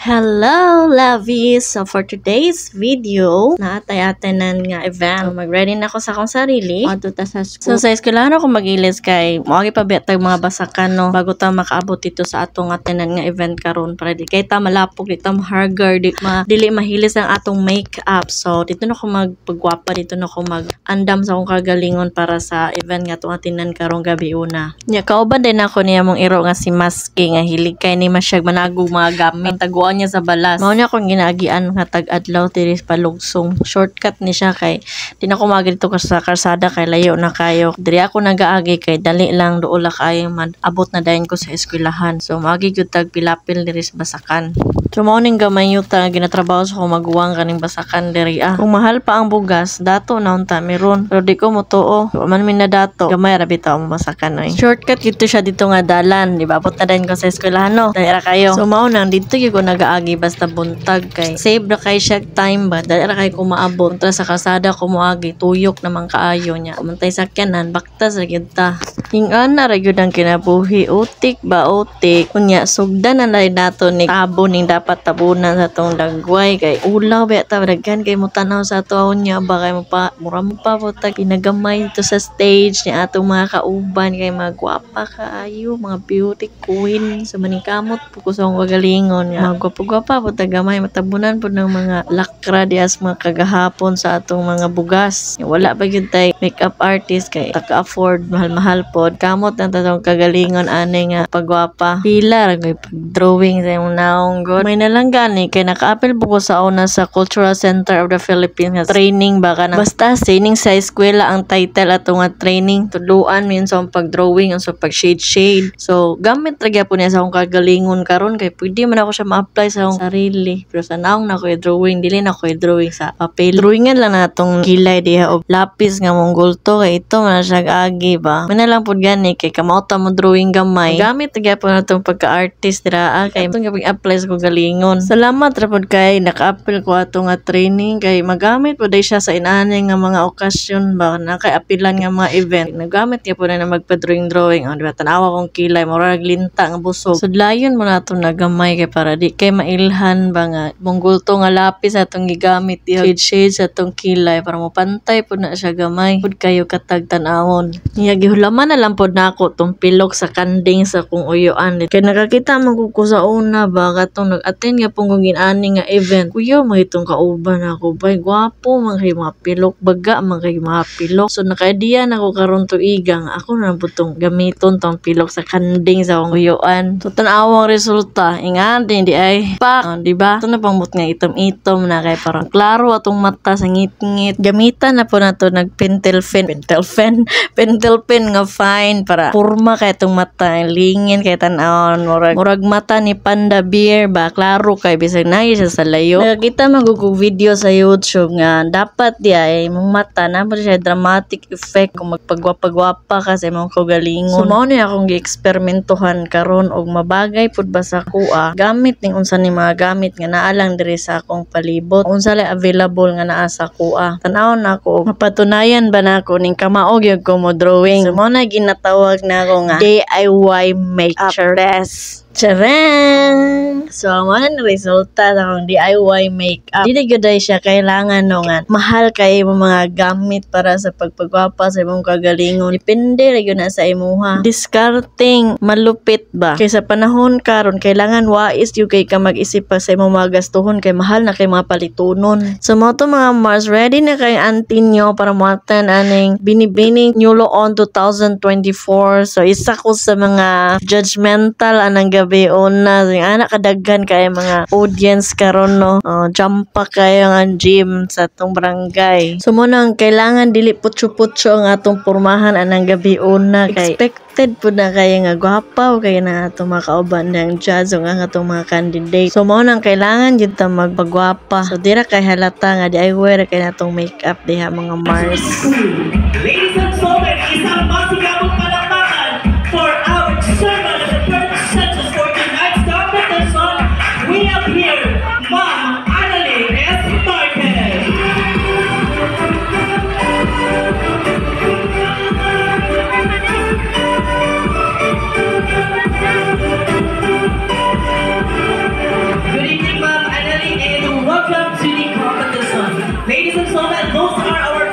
Hello, lovies! So, for today's video, naatay-atanan nga event. So, mag-ready na ako sa akong sarili. Matuta sa school. So, sa eskwelahan ako mag-ilis kay mawagi pa betag mga basakan, no? Bago ta makaabot dito sa atong atanan nga event karon para di kay ta malapog, di ta mahargar, dili mahilis ang atong make-up. So, dito na ako magpagwapa, dito na ako mag-andam sa akong kagalingon para sa event nga itong atinan karong gabi una. Nya, kauban din ako niya mong iro nga si Maski nga hilig kay ni masyag managog mga gamit. Taguan niya sa balas. Mao niya akong ginagian nga tag-adlaw diri palugsong. Shortcut ni siya kay di na ko magdito sa karsada kay layo na kayo. Diri ako nagaagi kay dali lang duula kayo abot na dayon ko sa eskwelahan. So magi gyud tag pilapil diri sa basakan. So mao ning gamay yuta nga ginatrabaho sa maguwang kaning basakan diri Kung mahal pa ang bugas, dato na unta meron. Pero di ko motuo. So, man min na dato. Gamay ra bitaw ang basakan oy. Shortcut gito siya dito nga dalan, di ba? Abot na dayon ko sa eskwelahan no. Dali ra kayo. So mao nang dito gyud ko nagaagi basta buntag kay save na kay siya time ba dali ra kay ko maabot tra sa kalsada ko moagi tuyok naman kaayo niya kumantay sakyanan baktas ra gyud ta ingana ra gyud ang kinabuhi utik ba utik unya sugdan na lay nato ni tabo ning dapat tabunan sa tong dagway kay ulaw ba ta daghan kay mo tanaw sa ato nya ba kay mo pa mura mo pa putag ginagamay dito sa stage ni atong mga kauban kay magwapa kaayo mga beauty queen sa maningkamot puko sa akong kagalingon nga magwapa po tagamay matabunan po ng mga lakra dias mga kagahapon sa atong mga bugas. Wala pa gyud tay makeup artist kay taka-afford mahal-mahal pod. Kamot ang tatong kagalingon ani nga pagwapa. Pila ra gyud drawing sa imong naong god. May nalang gani kay naka-apil po ko sa una sa Cultural Center of the Philippines nga training baka na basta training sa eskwela ang title ato nga training tuluan min sa pag-drawing sa pag-shade. So gamit ra gyapon niya sa akong kagalingon karon kay pwede man ako siya ma-apply sa akong sarili. Pero sa naong na ko drawing, dili na ko drawing sa papel. Drawingan lang na itong kilay diha o lapis nga mong gulto kay ito man siya agi ba. Mana lang pod gani kay kamauta mo drawing gamay. Gamit na po na itong pagka-artist dira kay itong gabing apply sa ko galingon. Salamat ra pod kay naka-apply ko ato nga training kay magamit po day siya sa inaanay nga mga okasyon ba na kay apilan nga mga event. Nagamit niya po na magpa-drawing. O diba tanawa kong kilay mura glinta nga busog. So layon mo na ito nagamay kay para di kay mailhan ba nga monggulto nga lapis atong gigamit diha shade sa atong kilay para mapantay pud na siya gamay pud kayo katag tan-awon niya gihulaman na lang pud nako tong pilok sa kanding sa kung uyuan kay nakakita man ko sa una ba katong nag-attend nga pong ginani nga event kuya mahitong kauban ako bay gwapo man kay mga pilok baga man kay mga pilok so naka-idea na ko karon tuigang ako na putong gamiton tong pilok sa kanding sa kung uyuan so tan-awang resulta ingan di ay pa di ba ito na pangmut nga itom-itom na kay parang klaro atong mata sa ngit-ngit gamitan na po na to nag pentel pen nga fine para purma kay itong mata lingin kay tan-awon murag mata ni Panda Bear ba klaro kay bisag na siya sa layo nakakita magugug video sa YouTube nga dapat di ay mong mata na po siya dramatic effect kung magpagwapa-gwapa kasi mong kagalingon so mao ni akong gi-eksperimentuhan karon og mabagay pud ba sa kuha gamit ning unsa ni mga gamit nga naa lang diri sa akong palibot unsa lay available nga naa sa kuha tan-aw na ako mapatunayan ba nako ning kamaog gyud ko mo drawing so mo na ginatawag na ako nga DIY makeup test. Charan! So, mo na resulta sa akong DIY makeup. Dili gyud siya kailangan no nga mahal kay mo mga gamit para sa pagpagwapa sa imong kagalingon. Depende ra gyud na sa imuha. Discarding malupit ba? Kay sa panahon karon kailangan wais gyud kay ka mag-isip pa sa imong mga gastuhon kay mahal na kay mga palitunon. So, mo to mga Mars ready na kay auntie nyo para muatan aning binibining New on 2024. So, isa ko sa mga judgmental anang gabi una anak kadaghan kay mga audience karon no jump pa kayo ang gym sa atong barangay so mo nang kailangan dili putso-putso ang atong pormahan anang gabi una kay expected po na kayo nga gwapa o kayo na atong mga kauban ng judge o nga atong mga candidate so mo nang kailangan dito ta magpagwapa so dira kay halata nga di ay wear kay natong makeup diha mga Mars. Ladies and gentlemen, isang masigabong palakpakan for our chairman of the first census for tonight's competition. We have here Ma'am Annalyn S. Marquez. Good evening, are our